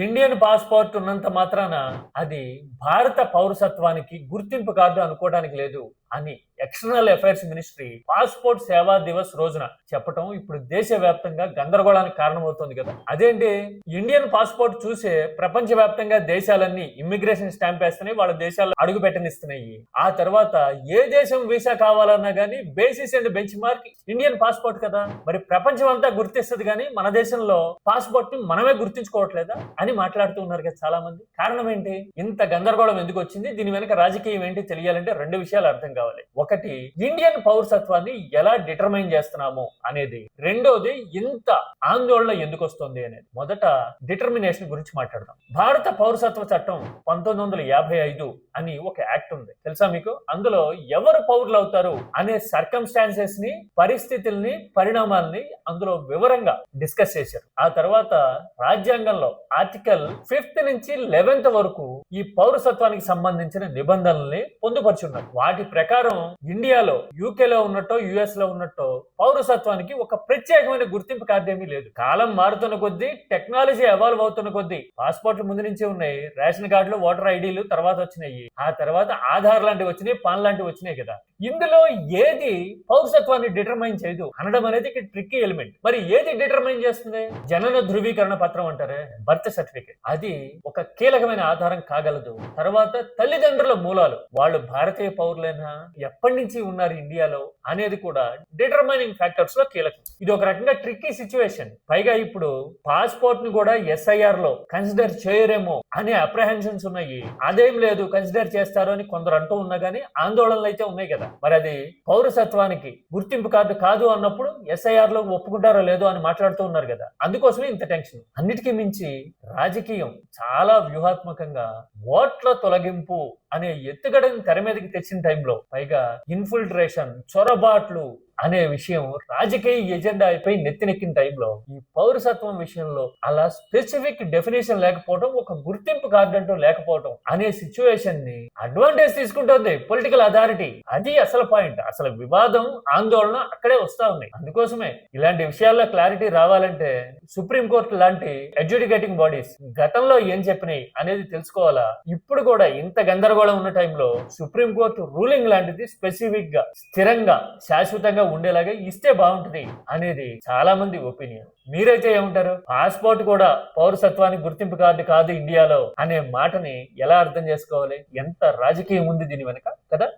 Indian passport ఉన్నంత మాత్రాన అది భారత పౌరసత్వానికి గుర్తింపు కార్డు అనుకోవడానికి లేదు అని ఎక్స్టర్నల్ అఫైర్స్ మినిస్ట్రీ పాస్పోర్ట్ సేవా దివస్ రోజున చెప్పటం ఇప్పుడు దేశవ్యాప్తంగా గందరగోళానికి కారణమవుతోంది కదా. అదేంటి, ఇండియన్ పాస్పోర్ట్ చూసే ప్రపంచవ్యాప్తంగా దేశాలన్నీ ఇమ్మిగ్రేషన్ స్టాంప్ వేస్తున్నాయి, వాళ్ళ దేశాల్లో అడుగు పెట్టనిస్తున్నాయి. ఆ తర్వాత ఏ దేశం వీసా కావాలన్నా గానీ basis and bench mark Indian passport కదా. మరి ప్రపంచం అంతా గుర్తిస్తుంది కానీ మన దేశంలో పాస్పోర్ట్ ని మనమే గుర్తించుకోవట్లేదా అని మాట్లాడుతూ ఉన్నారు కదా చాలా మంది. కారణం ఏంటి, ఇంత గందరగోళం ఎందుకు వచ్చింది, దీని వెనక రాజకీయం ఏంటి తెలియాలంటే రెండు విషయాలు అర్థం కావాలి. ఒకటి, ఇండియన్ పౌరసత్వాన్ని ఎలా డిటర్మైన్ చేస్తున్నాము అనేది. రెండోది, ఇంత ఆందోళన ఎందుకు వస్తుంది అనేది. మొదట డిటర్మినేషన్ గురించి మాట్లాడదాం. భారత పౌరసత్వ చట్టం 1955 అని ఒక యాక్ట్ ఉంది, తెలుసా మీకు? అందులో ఎవరు పౌరులు అవుతారు అనే సర్కమ్స్టాన్సెస్ ని, పరిస్థితుల్ని, పరిణామాల్ని అందులో వివరంగా డిస్కస్ చేశారు. ఆ తర్వాత రాజ్యాంగంలో ఆర్టికల్ 5th నుంచి 11th వరకు ఈ పౌరసత్వానికి సంబంధించిన నిబంధనల్ని పొందుపరుచున్నారు. వాటి ప్రకారం ఇండియాలో, యూకేలో ఉన్నట్టో యుఎస్ లో ఉన్నట్టో పౌరసత్వానికి ఒక ప్రత్యేకమైన గుర్తింపు కార్డు ఏమీ లేదు. కాలం మారుతున్న కొద్దీ, టెక్నాలజీ ఎవాల్వ్ అవుతున్న కొద్దీ పాస్పోర్ట్లు ముందు నుంచే ఉన్నాయి, రేషన్ కార్డులు, ఓటర్ ఐడీలు తర్వాత వచ్చినాయి, ఆ తర్వాత ఆధార్ లాంటివి వచ్చినాయి, పాన్ లాంటివి వచ్చినాయి కదా. ఇందులో ఏది పౌరసత్వాన్ని డిటర్మైన్ చేయదు అనడం అనేది ట్రిక్కీ ఎలిమెంట్. మరి ఏది డిటర్మైన్ చేస్తుంది? జనన ధృవీకరణ పత్రం అంటారే, బర్త్ సర్టిఫికేట్. అది ఒక కీలకమైన ఆధారం కాగలదు. తర్వాత తల్లిదండ్రుల మూలాలు, వాళ్ళు భారతీయ పౌరులైనా, ఎప్పటి నుంచి ఉన్నారు ఇండియాలో అనేది కూడా డిటర్మైనింగ్ ఫ్యాక్టర్స్ లో కీలకం. ఇది ఒక రకంగా ట్రిక్కీ సిచ్యువేషన్. పైగా ఇప్పుడు పాస్పోర్ట్ ని కూడా ఎస్ఐఆర్ లో కన్సిడర్ చేయరేమో అనే అప్రహెన్షన్స్ ఉన్నాయి. అదేం లేదు, కన్సిడర్ చేస్తారు అని కొందరు అంటూ ఉన్నా గానీ ఆందోళనలు అయితే ఉన్నాయి కదా. మరి అది పౌరసత్వానికి గుర్తింపు కార్డు కాదు అన్నప్పుడు ఎస్ఐఆర్ లో ఒప్పుకుంటారో లేదో అని మాట్లాడుతూ ఉన్నారు కదా. అందుకోసమే ఇంత టెన్షన్. అన్నిటికీ మించి రాజకీయం చాలా వ్యూహాత్మకంగా ఓట్ల తొలగింపు అనే ఎత్తుగడని తెర మీదకి తెచ్చిన టైంలో, పైగా ఇన్ఫిల్ట్రేషన్, చొరబాట్లు అనే విషయం రాజకీయ ఎజెండా అయిపోయి నెత్తినెక్కిన టైంలో ఈ పౌరసత్వం విషయంలో అలా స్పెసిఫిక్ డెఫినేషన్ లేకపోవడం, ఒక గుర్తింపు కార్డు అంటూ లేకపోవడం అనే సిచ్యువేషన్ ని అడ్వాంటేజ్ తీసుకుంటుంది పొలిటికల్ అథారిటీ. అది అసలు పాయింట్. అసలు వివాదం, ఆందోళన అక్కడే వస్తా ఉన్నాయి. అందుకోసమే ఇలాంటి విషయాల్లో క్లారిటీ రావాలంటే సుప్రీంకోర్టు లాంటి అడ్జుడికేటింగ్ బాడీస్ గతంలో ఏం చెప్పినాయి అనేది తెలుసుకోవాలా. ఇప్పుడు కూడా ఇంత గందరగోళం ఉన్న టైంలో సుప్రీంకోర్టు రూలింగ్ లాంటిది స్పెసిఫిక్ గా, స్థిరంగా, శాశ్వతంగా ఉండేలాగా ఇస్తే బాగుంటుంది అనేది చాలా మంది ఒపీనియన్. మీరైతే ఏమంటారు? పాస్పోర్ట్ కూడా పౌరసత్వానికి గుర్తింపు కార్డు కాదు ఇండియాలో అనే మాటని ఎలా అర్థం చేసుకోవాలి? ఎంత రాజకీయం ఉంది దీని వెనక కదా.